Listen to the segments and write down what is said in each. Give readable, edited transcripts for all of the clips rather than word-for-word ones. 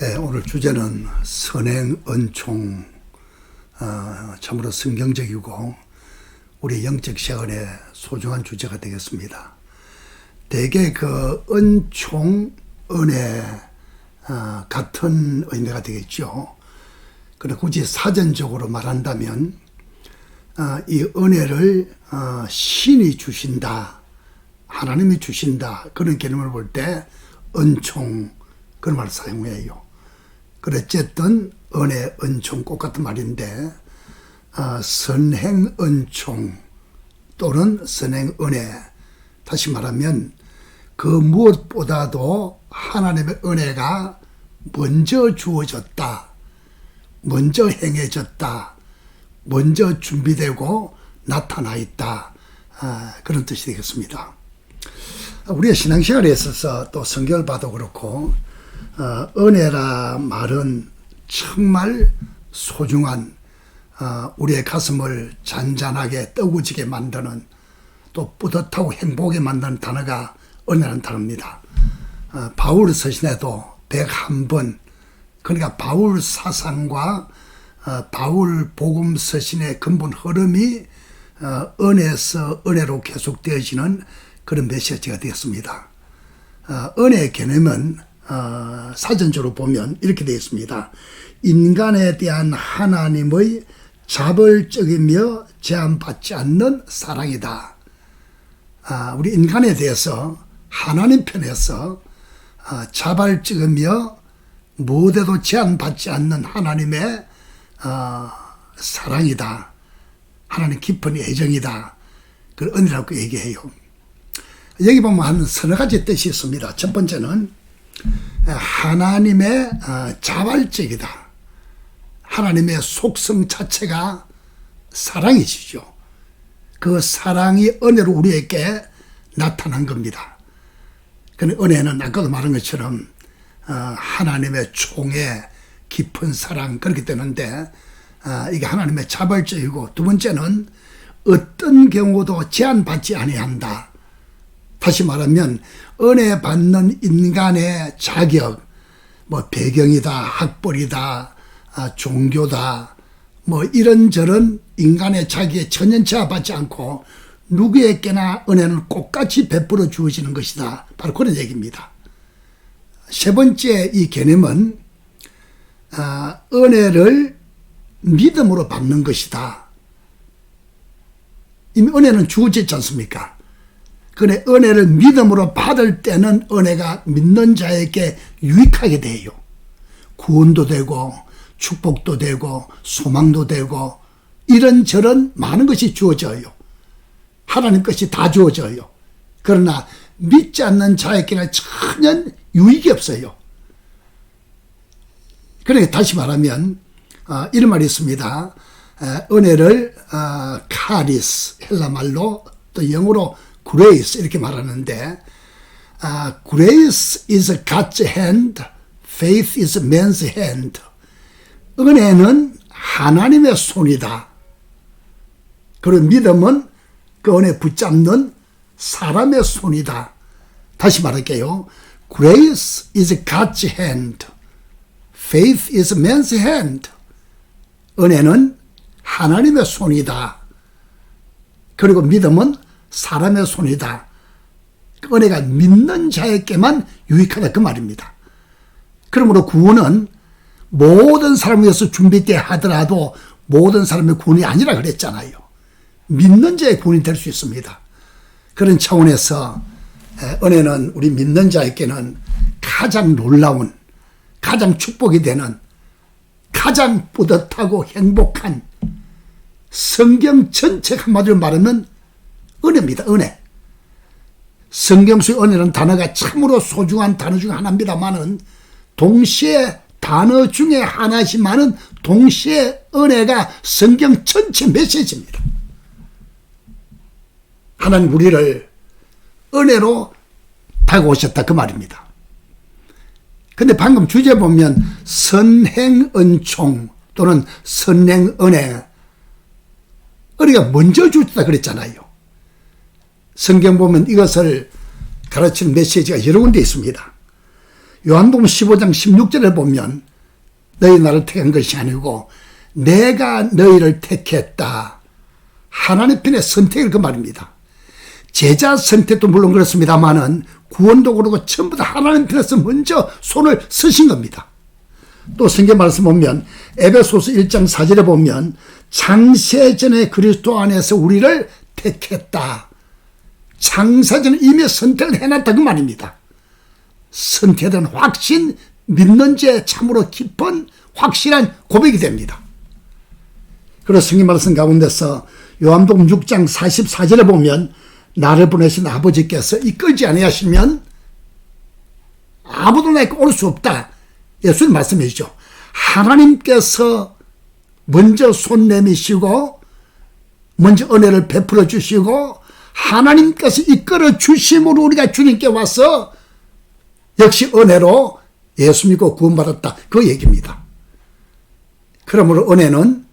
네, 오늘 주제는 선행 은총, 참으로 성경적이고 우리 영적 시간에 소중한 주제가 되겠습니다. 대개 그 은총, 은혜 같은 의미가 되겠죠. 그런데 굳이 사전적으로 말한다면 이 은혜를 신이 주신다, 하나님이 주신다, 그런 개념을 볼 때 은총, 그런 말을 사용해요. 그래 어쨌든 은혜, 은총 똑같은 말인데 선행 은총 또는 선행 은혜, 다시 말하면 그 무엇보다도 하나님의 은혜가 먼저 주어졌다, 먼저 행해졌다, 먼저 준비되고 나타나 있다, 그런 뜻이 되겠습니다. 우리의 신앙생활에 있어서 또 성경을 봐도 그렇고 은혜라 말은 정말 소중한, 우리의 가슴을 잔잔하게 떠구지게 만드는, 또 뿌듯하고 행복하게 만드는 단어가 은혜라는 단어입니다. 바울 서신에도 101번, 그러니까 바울 사상과 바울 복음 서신의 근본 흐름이 은혜에서 은혜로 계속되어지는 그런 메시지가 되었습니다. 은혜의 개념은 사전적으로 보면 이렇게 되어 있습니다. 인간에 대한 하나님의 자발적이며 제한받지 않는 사랑이다. 우리 인간에 대해서 하나님 편에서 자발적이며 무엇에도 제한받지 않는 하나님의 사랑이다. 하나님 깊은 애정이다. 그걸 은혜라고 얘기해요. 여기 보면 한 서너 가지 뜻이 있습니다. 첫 번째는 하나님의 자발적이다. 하나님의 속성 자체가 사랑이시죠. 그 사랑이 은혜로 우리에게 나타난 겁니다. 그런데 은혜는 아까도 말한 것처럼 하나님의 총의 깊은 사랑, 그렇게 되는데 이게 하나님의 자발적이고, 두 번째는 어떤 경우도 제한받지 아니한다. 다시 말하면 은혜 받는 인간의 자격, 뭐 배경이다, 학벌이다, 종교다, 뭐 이런저런 인간의 자격에 전혀 제한받지 않고 누구에게나 은혜는 똑같이 베풀어 주어지는 것이다. 바로 그런 얘기입니다. 세 번째 이 개념은 은혜를 믿음으로 받는 것이다. 이미 은혜는 주어지지 않습니까? 그런데 은혜를 믿음으로 받을 때는 은혜가 믿는 자에게 유익하게 돼요. 구원도 되고 축복도 되고 소망도 되고 이런저런 많은 것이 주어져요. 하나님 것이 다 주어져요. 그러나 믿지 않는 자에게는 전혀 유익이 없어요. 그러니까 다시 말하면 이런 말이 있습니다. 은혜를 카리스, 헬라말로, 또 영어로 grace 이렇게 말하는데 grace is God's hand, faith is man's hand. 은혜는 하나님의 손이다. 그리고 믿음은 그 은혜 붙잡는 사람의 손이다. 다시 말할게요. Grace is God's hand, faith is man's hand. 은혜는 하나님의 손이다. 그리고 믿음은 사람의 손이다. 은혜가 믿는 자에게만 유익하다, 그 말입니다. 그러므로 구원은 모든 사람을 위해서 준비되어 하더라도 모든 사람의 구원이 아니라 그랬잖아요. 믿는 자의 구원이 될 수 있습니다. 그런 차원에서 은혜는 우리 믿는 자에게는 가장 놀라운, 가장 축복이 되는, 가장 뿌듯하고 행복한, 성경 전체 한마디로 말하면 은혜입니다. 은혜. 성경 속의 은혜는 단어가 참으로 소중한 단어 중 하나입니다만은 동시에 단어 중에 하나지만은 동시에 은혜가 성경 전체 메시지입니다. 하나님 우리를 은혜로 다가오셨다, 그 말입니다. 근데 방금 주제 보면 선행 은총 또는 선행 은혜, 은혜가 먼저 주셨다 그랬잖아요. 성경 보면 이것을 가르치는 메시지가 여러 군데 있습니다. 요한복음 15장 16절에 보면 너희 나를 택한 것이 아니고 내가 너희를 택했다. 하나님 편의 선택을 그 말입니다. 제자 선택도 물론 그렇습니다만은 구원도 그렇고 전부 다 하나님 편에서 먼저 손을 쓰신 겁니다. 또 성경 말씀 보면 에베소서 1장 4절에 보면 창세전에 그리스도 안에서 우리를 택했다. 창세전에 이미 선택을 해놨다 그 말입니다. 선택된 확신, 믿는 자 참으로 깊은 확실한 고백이 됩니다. 그래서 성경 말씀 가운데서 요한복음 6장 44절에 보면 나를 보내신 아버지께서 이끌지 아니하시면 아무도 나에게 올 수 없다. 예수님 말씀이시죠. 하나님께서 먼저 손 내미시고 먼저 은혜를 베풀어 주시고 하나님께서 이끌어 주심으로 우리가 주님께 와서 역시 은혜로 예수 믿고 구원받았다. 그 얘기입니다. 그러므로 은혜는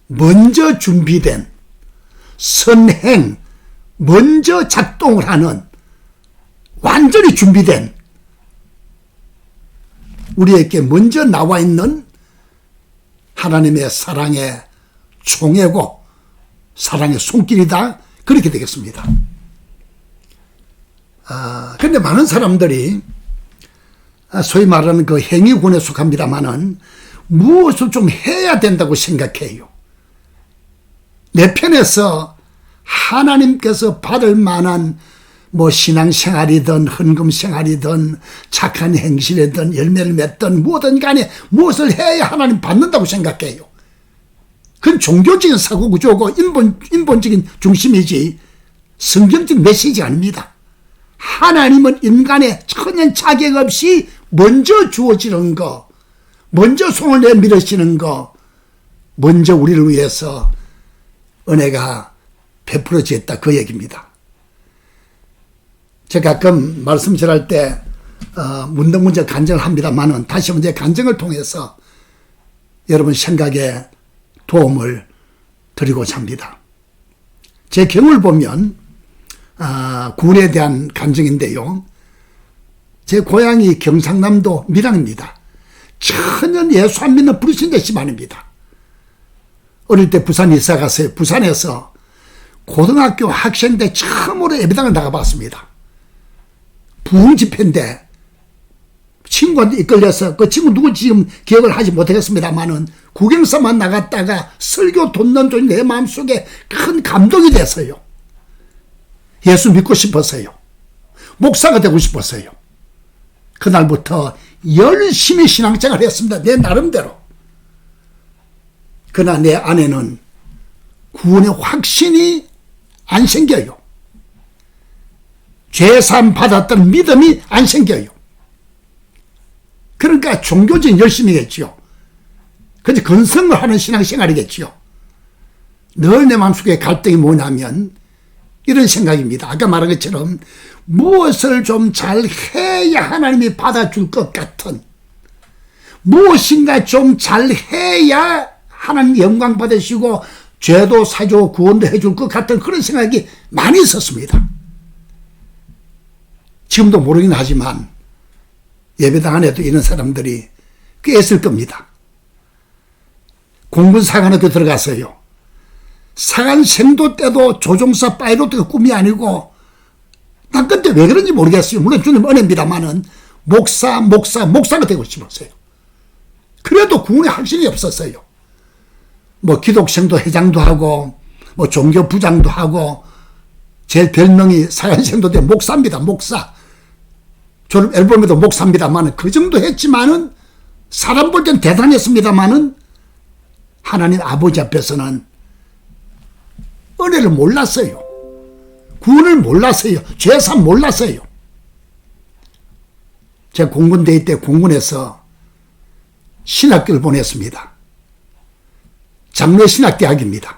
먼저 준비된 선행, 먼저 작동을 하는 완전히 준비된 우리에게 먼저 나와 있는 하나님의 사랑의 총애고 사랑의 손길이다. 그렇게 되겠습니다. 그런데 많은 사람들이 소위 말하는 그 행위군에 속합니다만은 무엇을 좀 해야 된다고 생각해요. 내 편에서 하나님께서 받을 만한 뭐 신앙생활이든 헌금생활이든 착한 행실이든 열매를 맺든 뭐든 간에 무엇을 해야 하나님 받는다고 생각해요. 그건 종교적인 사고구조고 인본적인 중심이지 성경적 메시지가 아닙니다. 하나님은 인간의 천연 자격 없이 먼저 주어지는 거, 먼저 손을 내밀으시는 거, 먼저 우리를 위해서 은혜가 베풀어졌다 그 얘기입니다. 제가 가끔 말씀 전할 때 문득문득 간증을 합니다만은 다시 한번 제 간증을 통해서 여러분 생각에 도움을 드리고자 합니다. 제 경우를 보면 군에 대한 간증인데요. 제 고향이 경상남도 밀양입니다. 천연 예수 안 믿는 불신자 집안입니다. 어릴 때 부산 이사 갔어요. 부산에서 고등학교 학생 때 처음으로 예배당을 나가봤습니다. 부흥 집회인데 친구한테 이끌려서 그 친구 누군지 지금 기억을 하지 못하겠습니다만은 구경사만 나갔다가 설교 돕는 중에 내 마음속에 큰 감동이 됐어요. 예수 믿고 싶었어요. 목사가 되고 싶었어요. 그날부터 열심히 신앙생활을 했습니다. 내 나름대로. 그러나 내 안에는 구원의 확신이 안 생겨요. 죄사함 받았다는 믿음이 안 생겨요. 그러니까 종교적인 열심이겠지요. 그런데 건성을 하는 신앙생활이겠지요. 늘 내 마음속에 갈등이 뭐냐면 이런 생각입니다. 아까 말한 것처럼 무엇을 좀 잘해야 하나님이 받아줄 것 같은, 무엇인가 좀 잘해야 하나님 영광 받으시고 죄도 사주고 구원도 해줄 것 같은 그런 생각이 많이 있었습니다. 지금도 모르긴 하지만 예배당 안에도 이런 사람들이 꽤 있을 겁니다. 공군사관학교 들어갔어요. 사관 생도 때도 조종사 파이로트가 꿈이 아니고 난 그때 왜 그런지 모르겠어요. 물론 주님 은혜입니다만은 목사가 되고 싶었어요. 그래도 구원의 확신이 없었어요. 뭐 기독생도 회장도 하고 뭐 종교 부장도 하고 제 별명이 사관생도 때 목사입니다. 목사. 졸업 앨범에도 목사입니다만은 그 정도 했지만은 사람 볼 땐 대단했습니다만은 하나님 아버지 앞에서는 은혜를 몰랐어요. 구원을 몰랐어요. 죄사함 몰랐어요. 제가 공군대회 때 공군에서 신학교를 보냈습니다. 장례신학대학입니다.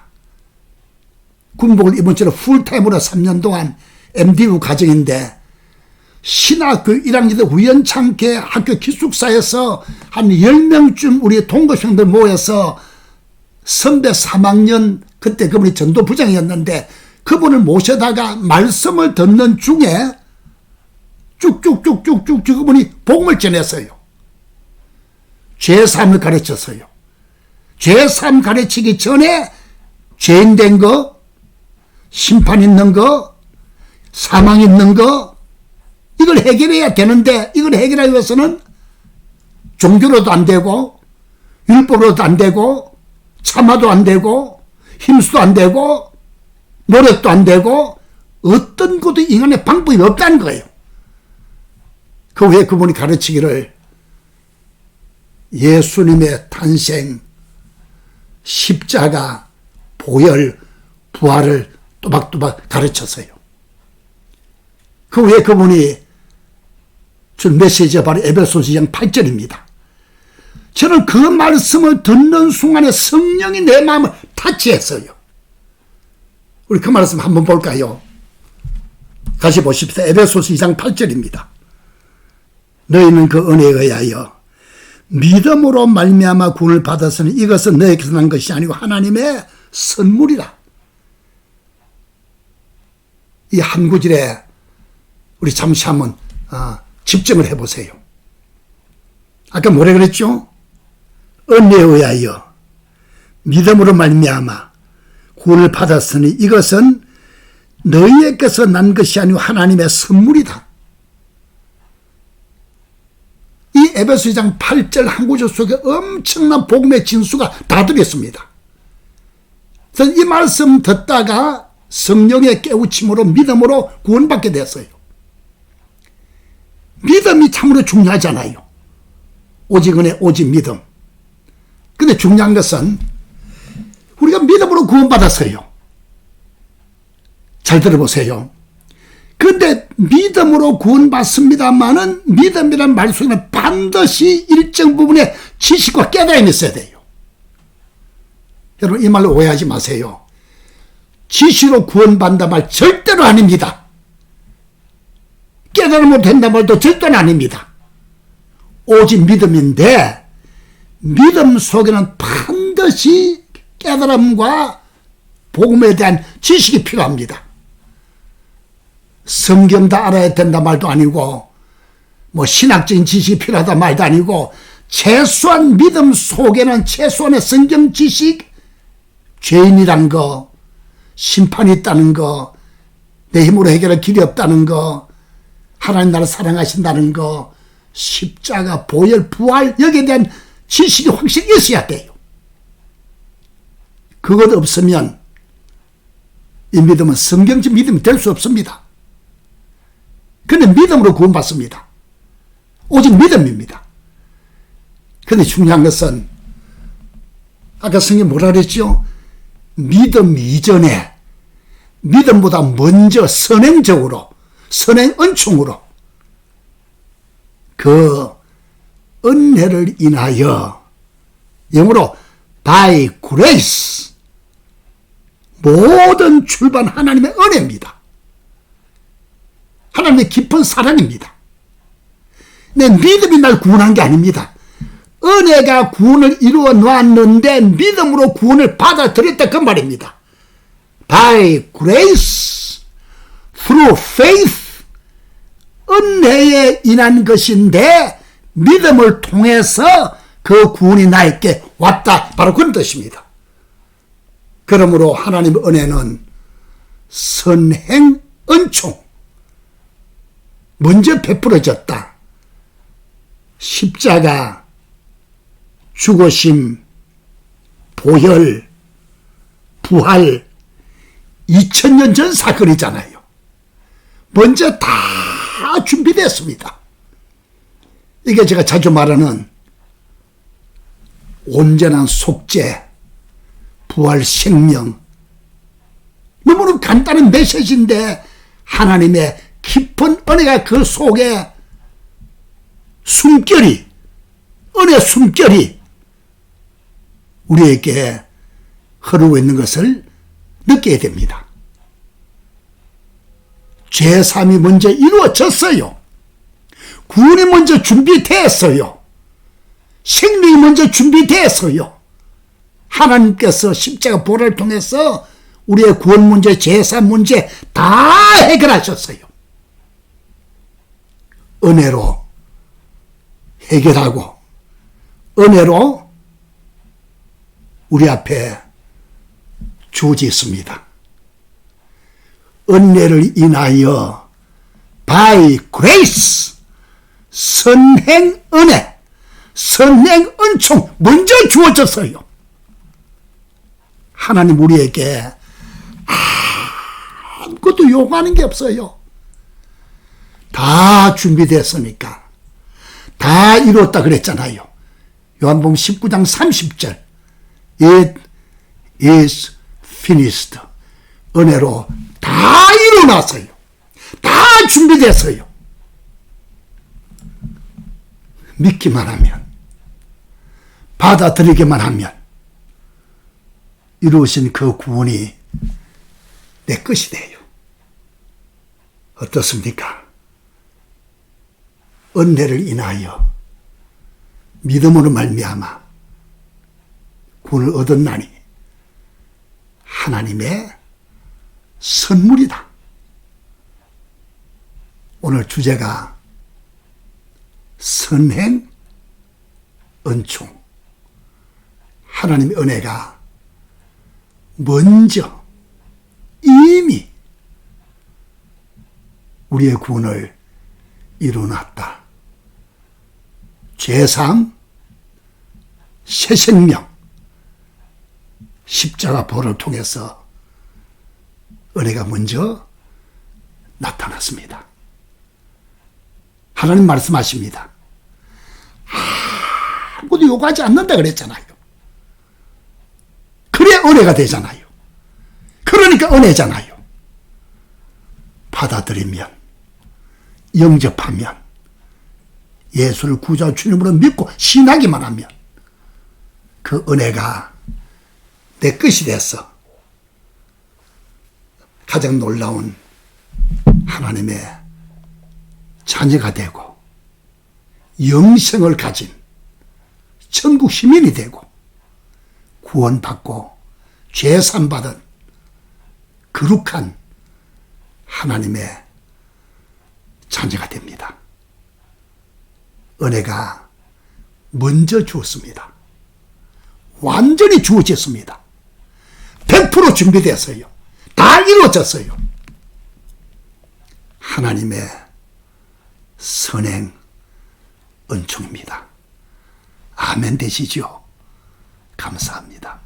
군복을 입은 채로 풀타임으로 3년 동안 MDU 과정인데 신학교 1학년 때 우연찮게 학교 기숙사에서 한 10명쯤 우리 동급생들 모여서 선배 3학년 그때 그분이 전도부장이었는데 그분을 모셔다가 말씀을 듣는 중에 쭉쭉쭉쭉쭉 그분이 복음을 전했어요. 죄사함을 가르쳤어요. 죄사함 가르치기 전에 죄인 된 거, 심판 있는 거, 사망 있는 거, 이걸 해결해야 되는데, 이걸 해결하기 위해서는 종교로도 안 되고, 율법으로도 안 되고, 참아도 안 되고, 힘수도 안 되고, 노력도 안 되고, 어떤 것도 인간의 방법이 없다는 거예요. 그 후에 그분이 가르치기를 예수님의 탄생, 십자가, 보혈, 부활을 또박또박 가르쳤어요. 그 후에 그분이 준 메시지가 바로 에베소서 2장 8절입니다. 저는 그 말씀을 듣는 순간에 성령이 내 마음을 타치했어요. 우리 그 말씀 한번 볼까요? 다시 보십시오. 에베소서 2장 8절입니다. 너희는 그 은혜에 의하여 믿음으로 말미암아 구원을 받았으니 이것은 너희에게서 난 것이 아니고 하나님의 선물이라. 이 한 구절에 우리 잠시 한번 집중을 해보세요. 아까 뭐라 그랬죠? 은혜에 의하여 믿음으로 말미암아 구원을 받았으니 이것은 너희에게서 난 것이 아니고 하나님의 선물이다. 이 에베소 2장 8절 한 구절 속에 엄청난 복음의 진수가 다 들어있습니다. 그래서 이 말씀 듣다가 성령의 깨우침으로 믿음으로 구원받게 됐어요. 믿음이 참으로 중요하잖아요. 오직 은혜, 오직 믿음. 근데 중요한 것은 우리가 믿음으로 구원받았어요. 잘 들어보세요. 그런데 믿음으로 구원받습니다만은 믿음이라는 말 속에는 반드시 일정 부분의 지식과 깨달음이 있어야 돼요. 여러분 이 말로 오해하지 마세요. 지식으로 구원받는다 말 절대로 아닙니다. 깨달음으로 된다 말도 절대로 아닙니다. 오직 믿음인데 믿음 속에는 반드시 깨달음과 복음에 대한 지식이 필요합니다. 성경 다 알아야 된다 말도 아니고 뭐 신학적인 지식이 필요하다 말도 아니고 최소한 믿음 속에는 최소한의 성경 지식, 죄인이란 거, 심판이 있다는 거, 내 힘으로 해결할 길이 없다는 거, 하나님 나를 사랑하신다는 거, 십자가, 보혈, 부활 여기에 대한 지식이 확실히 있어야 돼요. 그것 없으면 이 믿음은 성경적 믿음이 될 수 없습니다. 그런데 믿음으로 구원받습니다. 오직 믿음입니다. 그런데 중요한 것은 아까 성경이 뭐라 그랬죠? 믿음 이전에 믿음보다 먼저 선행적으로 선행 은총으로 그 은혜를 인하여 영어로 by grace 모든 출발 하나님의 은혜입니다. 하나님의 깊은 사랑입니다. 내 믿음이 날 구원한 게 아닙니다. 은혜가 구원을 이루어 놨는데 믿음으로 구원을 받아들였다 그 말입니다. By grace, through faith, 은혜에 인한 것인데 믿음을 통해서 그 구원이 나에게 왔다. 바로 그런 뜻입니다. 그러므로 하나님의 은혜는 선행 은총, 먼저 베풀어졌다. 십자가, 죽으심, 보혈, 부활 2000년 전 사건이잖아요. 먼저 다 준비됐습니다. 이게 제가 자주 말하는 온전한 속죄, 부활 생명, 너무나 간단한 메시지인데 하나님의 깊은 은혜가 그 속에 숨결이, 은혜 숨결이 우리에게 흐르고 있는 것을 느껴야 됩니다. 죄사함이 먼저 이루어졌어요. 구원이 먼저 준비됐어요. 생명이 먼저 준비됐어요. 하나님께서 십자가 보혈을 통해서 우리의 구원 문제, 죄사함 문제 다 해결하셨어요. 은혜로 해결하고 은혜로 우리 앞에 주어졌습니다. 은혜를 인하여 by grace, 선행 은혜, 선행 은총 먼저 주어졌어요. 하나님 우리에게 아무것도 요구하는 게 없어요. 다 준비됐으니까 다 이뤘다 그랬잖아요. 요한복음 19장 30절 It is finished. 은혜로 다 이뤄놨어요. 다 준비됐어요. 믿기만 하면, 받아들이기만 하면 이루어진 그 구원이 내 것이 돼요. 어떻습니까? 은혜를 인하여 믿음으로 말미암아 구원을 얻었나니 하나님의 선물이다. 오늘 주제가 선행 은총. 하나님의 은혜가 먼저 이미 우리의 구원을 이루어놨다. 죄상, 새 생명, 십자가 보혈을 통해서 은혜가 먼저 나타났습니다. 하나님 말씀하십니다. 아무것도 요구하지 않는다 그랬잖아요. 그래 은혜가 되잖아요. 그러니까 은혜잖아요. 받아들이면, 영접하면, 예수를 구주와 주님으로 믿고 신하기만 하면 그 은혜가 내 것이 돼서 가장 놀라운 하나님의 자녀가 되고 영생을 가진 천국 시민이 되고 구원받고 죄산받은 거룩한 하나님의 자녀가 됩니다. 은혜가 먼저 주었습니다. 완전히 주어졌습니다. 100% 준비됐어요. 다 이루어졌어요. 하나님의 선행 은총입니다. 아멘 되시죠? 감사합니다.